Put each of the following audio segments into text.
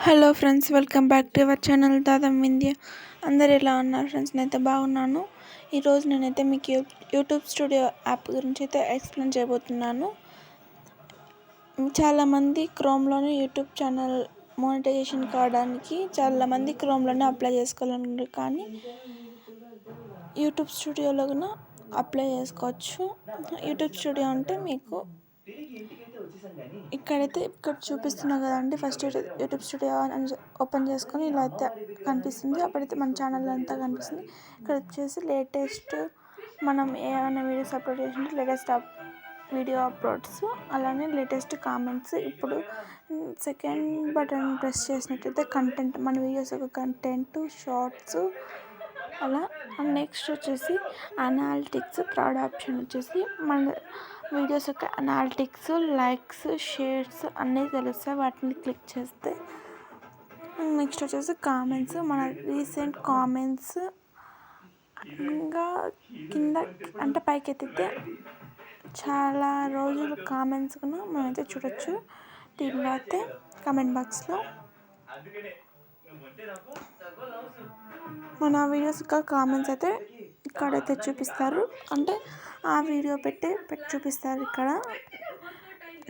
Hello friends, welcome back to our channel Dadam Vindhya. అందరు ఎలా ఉన్నారు ఫ్రెండ్స్? నేనైతే బాగున్నాను. ఈరోజు నేనైతే మీకు యూట్యూబ్ స్టూడియో యాప్ గురించి అయితే ఎక్స్ప్లెయిన్ చేయబోతున్నాను. చాలామంది క్రోమ్లోనే యూట్యూబ్ ఛానల్ మోనిటైజేషన్ కావడానికి చాలామంది క్రోమ్లోనే అప్లై చేసుకోవాలనుకుంటారు, కానీ యూట్యూబ్ స్టూడియోలో కూడా అప్లై చేసుకోవచ్చు. యూట్యూబ్ స్టూడియో అంటే మీకు ఇక్కడ చూపిస్తున్నా కదండి. ఫస్ట్ యూట్యూబ్ స్టూడియో అని ఓపెన్ చేసుకొని ఇలా అయితే కనిపిస్తుంది. అప్పుడైతే మన ఛానల్ అంతా కనిపిస్తుంది. ఇక్కడ వచ్చేసి లేటెస్ట్ మనం ఏమైనా వీడియోస్ అప్లోడ్ చేసింటే లేటెస్ట్ వీడియో అప్లోడ్స్, అలానే లేటెస్ట్ కామెంట్స్. ఇప్పుడు సెకండ్ బటన్ ప్రెస్ చేసినట్టయితే కంటెంట్, మన వీడియోస్ యొక్క కంటెంట్, షార్ట్స్ అలా. నెక్స్ట్ వచ్చేసి అనాలిటిక్స్. థర్డ్ ఆప్షన్ వచ్చేసి మన వీడియోస్ యొక్క అనాలిటిక్స్, లైక్స్, షేర్స్ అన్నీ తెలుస్తాయి. వాటిని క్లిక్ చేస్తే నెక్స్ట్ వచ్చేసి కామెంట్స్, మన రీసెంట్ కామెంట్స్. ఇంకా కింద అంటే పైకి ఎత్తితే చాలా రోజులు కామెంట్స్ కూడా మనమైతే చూడొచ్చు. దీనిలో అయితే కామెంట్ బాక్స్లో మన వీడియోస్ యొక్క కామెంట్స్ అయితే ఇక్కడైతే చూపిస్తారు. అంటే ఆ వీడియో పెట్టి చూపిస్తారు ఇక్కడ.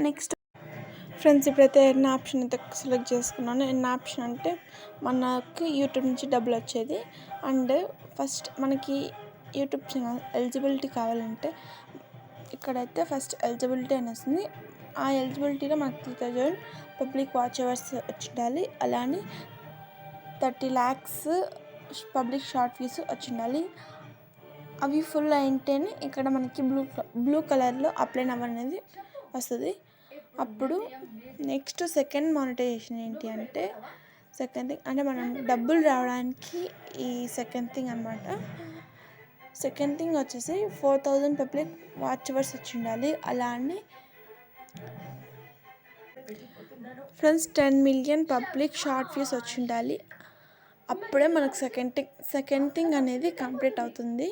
నెక్స్ట్ ఫ్రెండ్స్, ఇప్పుడైతే ఎన్ ఆప్షన్ అయితే సెలెక్ట్ చేసుకున్నాను. ఎన్ ఆప్షన్ అంటే మనకి యూట్యూబ్ నుంచి డబ్బులు వచ్చేది. అండ్ ఫస్ట్ మనకి యూట్యూబ్ ఛానల్ ఎలిజిబిలిటీ కావాలంటే ఇక్కడైతే ఫస్ట్ ఎలిజిబిలిటీ అని వస్తుంది. ఆ ఎలిజిబిలిటీలో మనకు 3000 పబ్లిక్ వాచ్ అవర్స్ వచ్చి ఉండాలి. అలానే 30 lakhs పబ్లిక్ షార్ట్ వ్యూస్ వచ్చి ఉండాలి. అవి ఫుల్ అయింటేనే ఇక్కడ మనకి బ్లూ కలర్లో అప్లై నవ్ అనేది వస్తుంది. అప్పుడు నెక్స్ట్ సెకండ్ మానిటైజేషన్ ఏంటి అంటే, సెకండ్ థింగ్ అంటే మనం డబ్బులు రావడానికి ఈ సెకండ్ థింగ్ అనమాట. సెకండ్ థింగ్ వచ్చేసి 4000 పబ్లిక్ వాచ్ అవర్స్ వచ్చి ఉండాలి. అలానే friends 10 million public short views వచ్చి ఉండాలి. అప్పుడే మనకు సెకండ్ థింగ్ అనేది కంప్లీట్ అవుతుంది.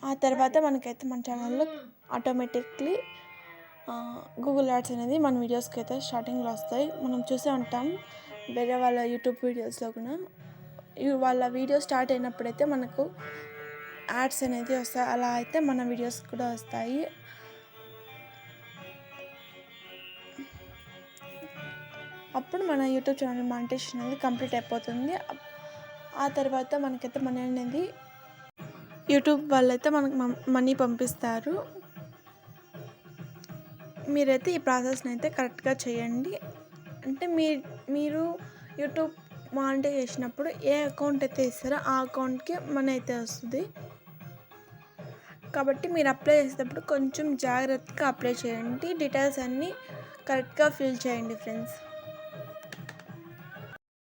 ఆ తర్వాత మనకైతే మన ఛానల్లో ఆటోమేటిక్లీ గూగుల్ యాడ్స్ అనేది మన వీడియోస్కి అయితే స్టార్టింగ్లో వస్తాయి. మనం చూసే ఉంటాం వేరే వాళ్ళ యూట్యూబ్ వీడియోస్లో కూడా. వాళ్ళ వీడియో స్టార్ట్ అయినప్పుడైతే మనకు యాడ్స్ అనేది వస్తాయి. అలా అయితే మన వీడియోస్ కూడా వస్తాయి. అప్పుడు మన యూట్యూబ్ ఛానల్ మానిటైజేషన్ అనేది కంప్లీట్ అయిపోతుంది. ఆ తర్వాత మనకైతే మనీ అనేది యూట్యూబ్ వాళ్ళైతే మనకు మనీ పంపిస్తారు. మీరైతే ఈ ప్రాసెస్ని అయితే కరెక్ట్గా చేయండి. అంటే మీరు యూట్యూబ్ మానిటైజ్ చేసినప్పుడు ఏ అకౌంట్ అయితే ఇస్తారో ఆ అకౌంట్కి మనీ అయితే వస్తుంది. కాబట్టి మీరు అప్లై చేసేటప్పుడు కొంచెం జాగ్రత్తగా అప్లై చేయండి. డీటెయిల్స్ అన్నీ కరెక్ట్గా ఫిల్ చేయండి ఫ్రెండ్స్.